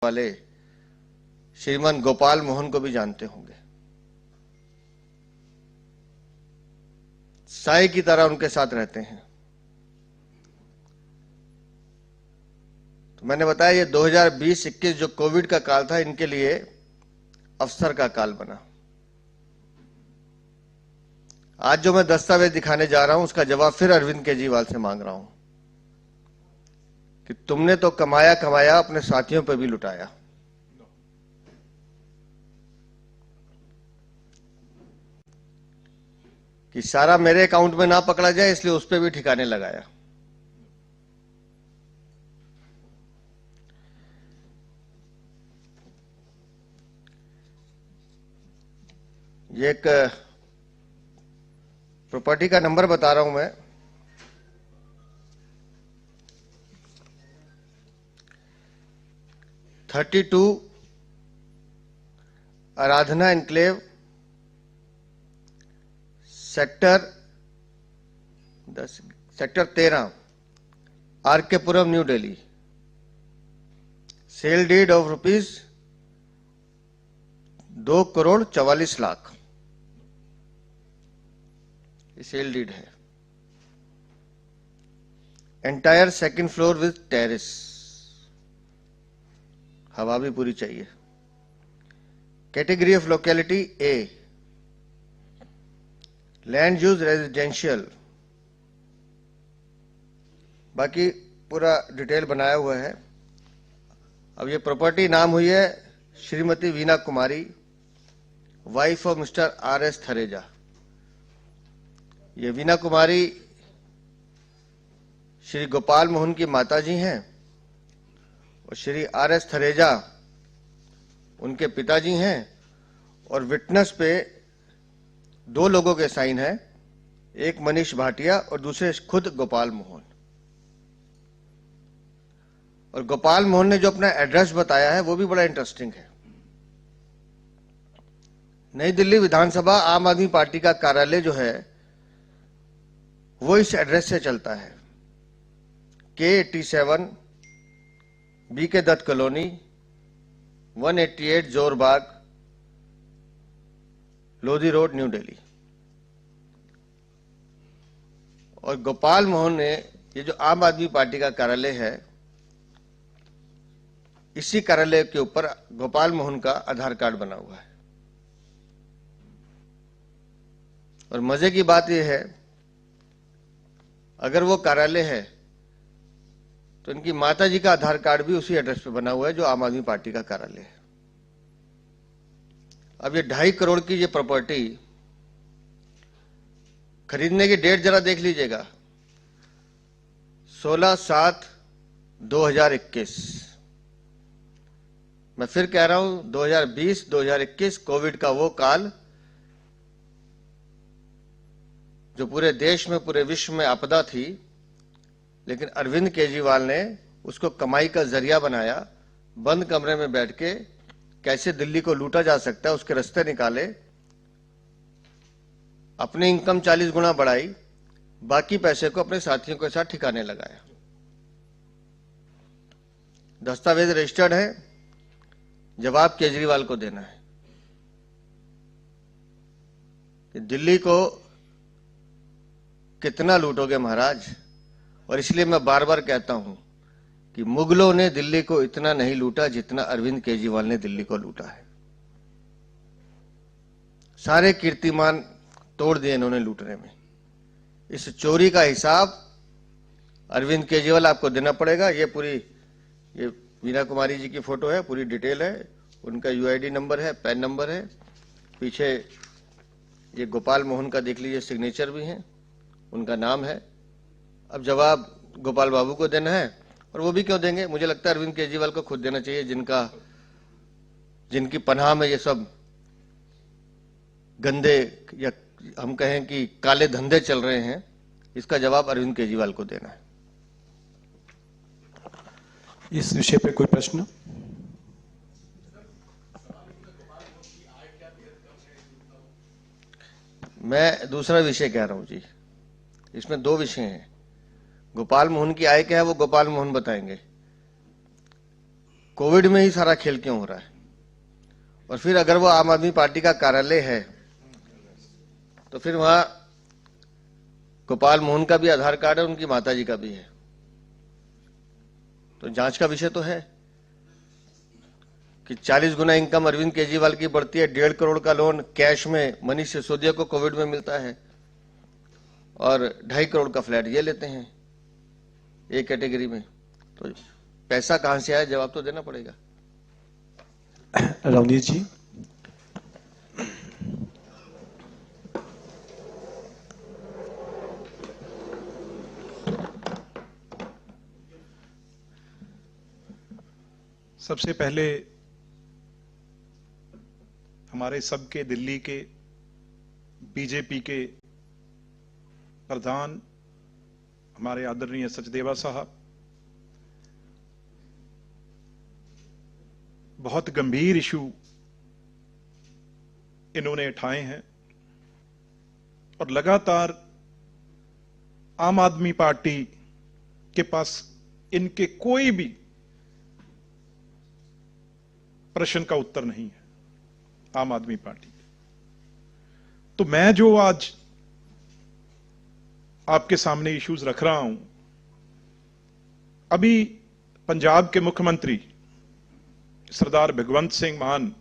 वाले श्रीमान गोपाल मोहन को भी जानते होंगे। साई की तरह उनके साथ रहते हैं। तो मैंने बताया ये 2020-21 जो कोविड का काल था, इनके लिए अवसर का काल बना। आज जो मैं दस्तावेज दिखाने जा रहा हूं, उसका जवाब फिर अरविंद केजरीवाल से मांग रहा हूं कि तुमने तो कमाया कमाया, अपने साथियों पर भी लुटाया। कि सारा मेरे अकाउंट में ना पकड़ा जाए, इसलिए उस पर भी ठिकाने लगाया। ये एक प्रॉपर्टी का नंबर बता रहा हूं मैं। (32) Aradhana enclave, sector 13, R K. Puram, New Delhi. Sale deed of ₹2,44,00,000 sale deed है। Entire second floor with terrace, हवा भी पूरी चाहिए। Category of locality A, land use residential. बाकी पूरा डिटेल बनाया हुआ है। अब ये प्रॉपर्टी नाम हुई है Shrimati Veena Kumari, wife of mister R S. Thareja. ये वीना कुमारी श्री गोपाल मोहन की माताजी हैं और श्री आर.एस. थरेजा उनके पिताजी हैं। और विटनेस पे 2 लोगों के साइन है, एक मनीष भाटिया और दूसरे खुद गोपाल मोहन। और गोपाल मोहन ने जो अपना एड्रेस बताया है वो भी बड़ा इंटरेस्टिंग है। नई दिल्ली विधानसभा आम आदमी पार्टी का कार्यालय जो है वो इस एड्रेस से चलता है। K87, B.K. Dutt colony, 188 Jorbagh, Lodhi road, new Delhi. और गोपाल मोहन ने, ये जो आम आदमी पार्टी का कार्यालय है, इसी कार्यालय के ऊपर गोपाल मोहन का आधार कार्ड बना हुआ है। और मजे की बात यह है, अगर वो कार्यालय है तो इनकी माताजी का आधार कार्ड भी उसी एड्रेस पे बना हुआ है जो आम आदमी पार्टी का कार्यालय है। अब ये 2.5 करोड़ की ये प्रॉपर्टी खरीदने की डेट जरा देख लीजिएगा, 16/7/2021। मैं फिर कह रहा हूं, 2020-2021 कोविड का वो काल जो पूरे देश में, पूरे विश्व में आपदा थी, लेकिन अरविंद केजरीवाल ने उसको कमाई का जरिया बनाया। बंद कमरे में बैठ के कैसे दिल्ली को लूटा जा सकता है उसके रास्ते निकाले, अपनी इनकम 40 गुना बढ़ाई, बाकी पैसे को अपने साथियों के साथ ठिकाने लगाया। दस्तावेज रजिस्टर्ड है, जवाब केजरीवाल को देना है कि दिल्ली को कितना लूटोगे महाराज। और इसलिए मैं बार बार कहता हूं कि मुगलों ने दिल्ली को इतना नहीं लूटा जितना अरविंद केजरीवाल ने दिल्ली को लूटा है। सारे कीर्तिमान तोड़ दिए इन्होंने लूटने में। इस चोरी का हिसाब अरविंद केजरीवाल आपको देना पड़ेगा। ये पूरी, ये वीना कुमारी जी की फोटो है, पूरी डिटेल है, उनका यूआईडी नंबर है, पैन नंबर है, पीछे ये गोपाल मोहन का देख लीजिए, सिग्नेचर भी है, उनका नाम है। अब जवाब गोपाल बाबू को देना है, और वो भी क्यों देंगे, मुझे लगता है अरविंद केजरीवाल को खुद देना चाहिए, जिनकी पनाह में ये सब गंदे या हम कहें कि काले धंधे चल रहे हैं। इसका जवाब अरविंद केजरीवाल को देना है। इस विषय पे कोई प्रश्न? मैं दूसरा विषय कह रहा हूं जी, इसमें 2 विषय हैं। गोपाल मोहन की आय क्या है वो गोपाल मोहन बताएंगे। कोविड में ही सारा खेल क्यों हो रहा है? और फिर अगर वो आम आदमी पार्टी का कार्यालय है तो फिर वहां गोपाल मोहन का भी आधार कार्ड है, उनकी माताजी का भी है, तो जांच का विषय तो है कि 40 गुना इनकम अरविंद केजरीवाल की बढ़ती है, 1.5 करोड़ का लोन कैश में मनीष सिसोदिया को कोविड में मिलता है और 2.5 करोड़ का फ्लैट ये लेते हैं एक कैटेगरी में, तो पैसा कहां से आया, जवाब तो देना पड़ेगा। रवनीत जी। सबसे पहले हमारे सबके दिल्ली के बीजेपी के प्रधान हमारे आदरणीय सचदेवा साहब बहुत गंभीर इशू इन्होंने उठाए हैं और लगातार आम आदमी पार्टी के पास इनके कोई भी प्रश्न का उत्तर नहीं है, आम आदमी पार्टी। तो मैं जो आज आपके सामने इश्यूज रख रहा हूं, अभी पंजाब के मुख्यमंत्री सरदार भगवंत सिंह मान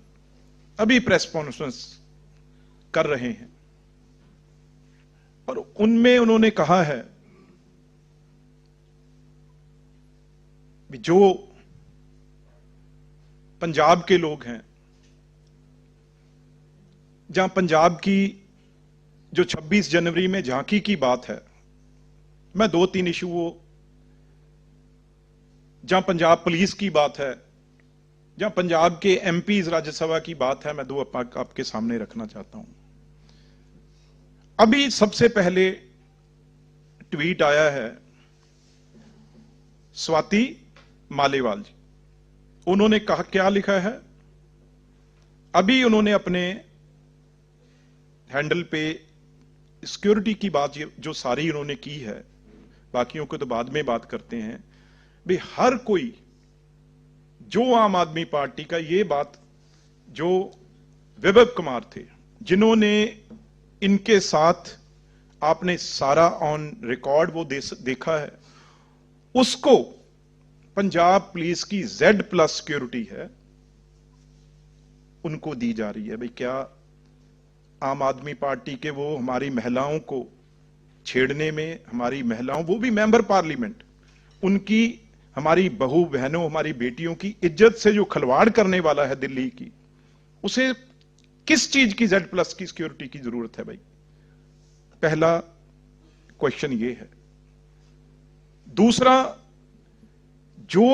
अभी प्रेस कॉन्फ्रेंस कर रहे हैं और उनमें उन्होंने कहा है कि जो पंजाब के लोग हैं, जहां पंजाब की जो 26 जनवरी में झांकी की बात है, मैं 2-3 इशू वो, जहां पंजाब पुलिस की बात है, जहां पंजाब के एमपीज राज्यसभा की बात है, मैं 2 आपके सामने रखना चाहता हूं। अभी सबसे पहले ट्वीट आया है स्वाति मालेवाल जी, उन्होंने कहा, क्या लिखा है, अभी उन्होंने अपने हैंडल पे सिक्योरिटी की बात जो सारी उन्होंने की है, बाकियों को तो बाद में बात करते हैं, भाई हर कोई जो आम आदमी पार्टी का, ये बात जो विभव कुमार थे जिन्होंने इनके साथ आपने सारा ऑन रिकॉर्ड वो देखा है, उसको पंजाब पुलिस की Z+ सिक्योरिटी है, उनको दी जा रही है। भाई क्या आम आदमी पार्टी के वो हमारी महिलाओं को छेड़ने में, हमारी महिलाओं, वो भी मेंबर पार्लियामेंट, उनकी, हमारी बहू बहनों, हमारी बेटियों की इज्जत से जो खिलवाड़ करने वाला है दिल्ली की, उसे किस चीज की Z+ की सिक्योरिटी की जरूरत है? भाई पहला क्वेश्चन ये है। दूसरा, जो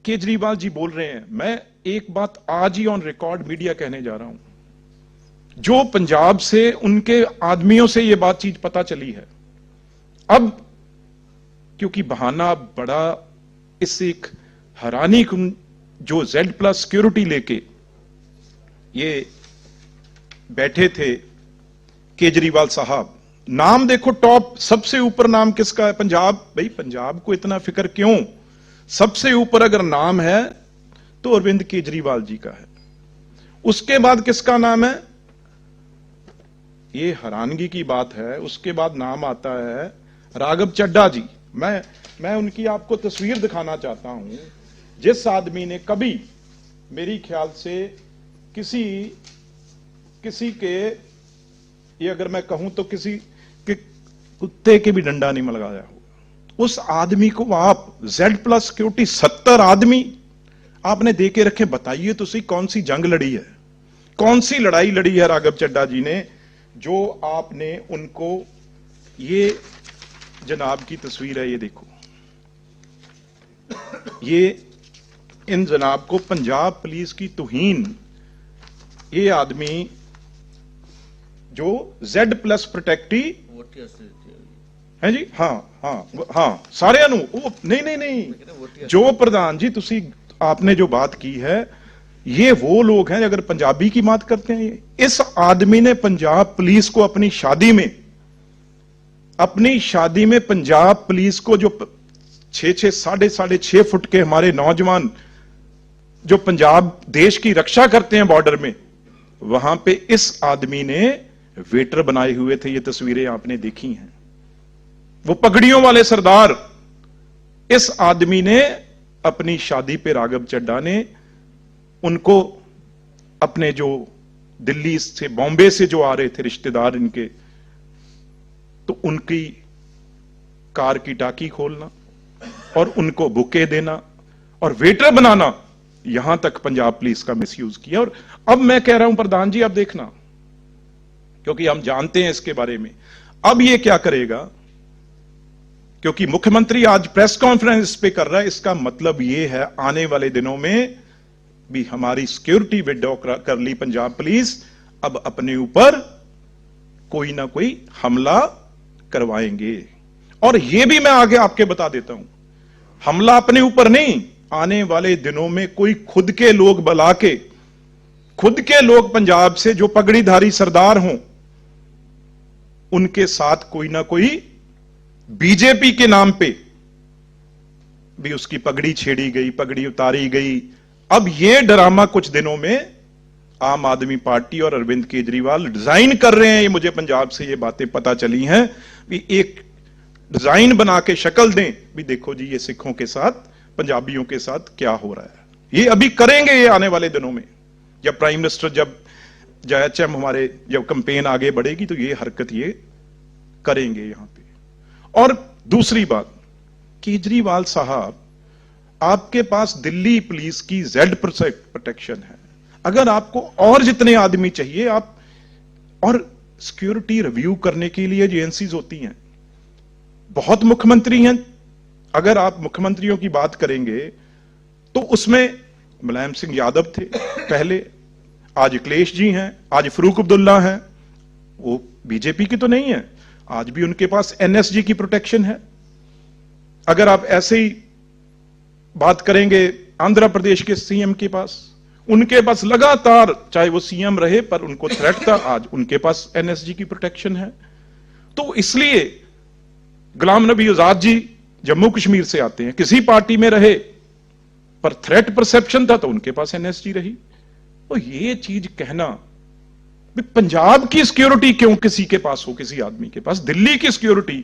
केजरीवाल जी बोल रहे हैं, मैं एक बात आज ही ऑन रिकॉर्ड मीडिया कहने जा रहा हूं, जो पंजाब से उनके आदमियों से यह बात चीज पता चली है, अब क्योंकि बहाना बड़ा, इससे एक हैरानी, जो Z+ सिक्योरिटी लेके ये बैठे थे केजरीवाल साहब, नाम देखो, टॉप सबसे ऊपर नाम किसका है? पंजाब। भाई पंजाब को इतना फिक्र क्यों? सबसे ऊपर अगर नाम है तो अरविंद केजरीवाल जी का है, उसके बाद किसका नाम है? ये हैरानगी की बात है, उसके बाद नाम आता है राघव चड्ढा जी। मैं उनकी आपको तस्वीर दिखाना चाहता हूं, जिस आदमी ने कभी, मेरी ख्याल से किसी के, ये अगर मैं कहूं तो किसी के कुत्ते के भी डंडा नहीं लगाया होगा, उस आदमी को आप Z+ सिक्योरिटी 70 आदमी आपने दे के रखे। बताइए तो सही, कौन सी जंग लड़ी है, कौन सी लड़ाई लड़ी है राघव चड्ढा जी ने, जो आपने उनको, ये जनाब की तस्वीर है, ये देखो, ये इन जनाब को पंजाब पुलिस की तौहीन, ये आदमी जो Z+ प्रोटेक्टी है जी, हाँ सारे नहीं, जो प्रधान जी तुसी आपने जो बात की है, ये वो लोग हैं, अगर पंजाबी की बात करते हैं, इस आदमी ने पंजाब पुलिस को अपनी शादी में पंजाब पुलिस को, जो 6-6, 6.5 फुट के हमारे नौजवान जो पंजाब देश की रक्षा करते हैं बॉर्डर में, वहां पे इस आदमी ने वेटर बनाए हुए थे। ये तस्वीरें आपने देखी हैं, वो पगड़ियों वाले सरदार। इस आदमी ने अपनी शादी पे राघव चड्ढा ने उनको अपने जो दिल्ली से बॉम्बे से जो आ रहे थे रिश्तेदार इनके, तो उनकी कार की टाकी खोलना और उनको बुके देना और वेटर बनाना, यहां तक पंजाब पुलिस का मिसयूज किया। और अब मैं कह रहा हूं प्रधान जी, अब देखना, क्योंकि हम जानते हैं इसके बारे में, अब ये क्या करेगा, क्योंकि मुख्यमंत्री आज प्रेस कॉन्फ्रेंस पे कर रहा है, इसका मतलब ये है आने वाले दिनों में भी हमारी सिक्योरिटी विड्रॉ कर ली पंजाब पुलिस, अब अपने ऊपर कोई ना कोई हमला करवाएंगे। और यह भी मैं आगे आपके बता देता हूं, हमला अपने ऊपर नहीं, आने वाले दिनों में कोई खुद के लोग बुला के, खुद के लोग पंजाब से जो पगड़ीधारी सरदार हों, उनके साथ कोई ना कोई बीजेपी के नाम पे भी उसकी पगड़ी छेड़ी गई, पगड़ी उतारी गई। अब यह ड्रामा कुछ दिनों में आम आदमी पार्टी और अरविंद केजरीवाल डिजाइन कर रहे हैं। ये मुझे पंजाब से ये बातें पता चली हैं, भी एक डिजाइन बना के शक्ल दें, भी देखो जी ये सिखों के साथ, पंजाबियों के साथ क्या हो रहा है। ये अभी करेंगे, ये आने वाले दिनों में, जब प्राइम मिनिस्टर, जब जयचम हमारे, जब कैंपेन आगे बढ़ेगी, तो ये हरकत ये करेंगे यहां पे। और दूसरी बात, केजरीवाल साहब, आपके पास दिल्ली पुलिस की जेड प्रोटेक्शन है, अगर आपको और जितने आदमी चाहिए आप, और सिक्योरिटी रिव्यू करने के लिए एजेंसीज होती हैं, बहुत मुख्यमंत्री हैं, अगर आप मुख्यमंत्रियों की बात करेंगे तो उसमें मुलायम सिंह यादव थे पहले, आज अखिलेश जी हैं, आज फरूक अब्दुल्ला हैं, वो बीजेपी की तो नहीं है, आज भी उनके पास एनएसजी की प्रोटेक्शन है। अगर आप ऐसे ही बात करेंगे आंध्र प्रदेश के सीएम के पास, उनके पास लगातार, चाहे वो सीएम रहे, पर उनको थ्रेट था, आज उनके पास एनएसजी की प्रोटेक्शन है। तो इसलिए गुलाम नबी आजाद जी जम्मू कश्मीर से आते हैं, किसी पार्टी में रहे, पर थ्रेट परसेप्शन था तो उनके पास एनएसजी रही। तो ये चीज कहना, पंजाब की सिक्योरिटी क्यों किसी के पास हो, किसी आदमी के पास, दिल्ली की सिक्योरिटी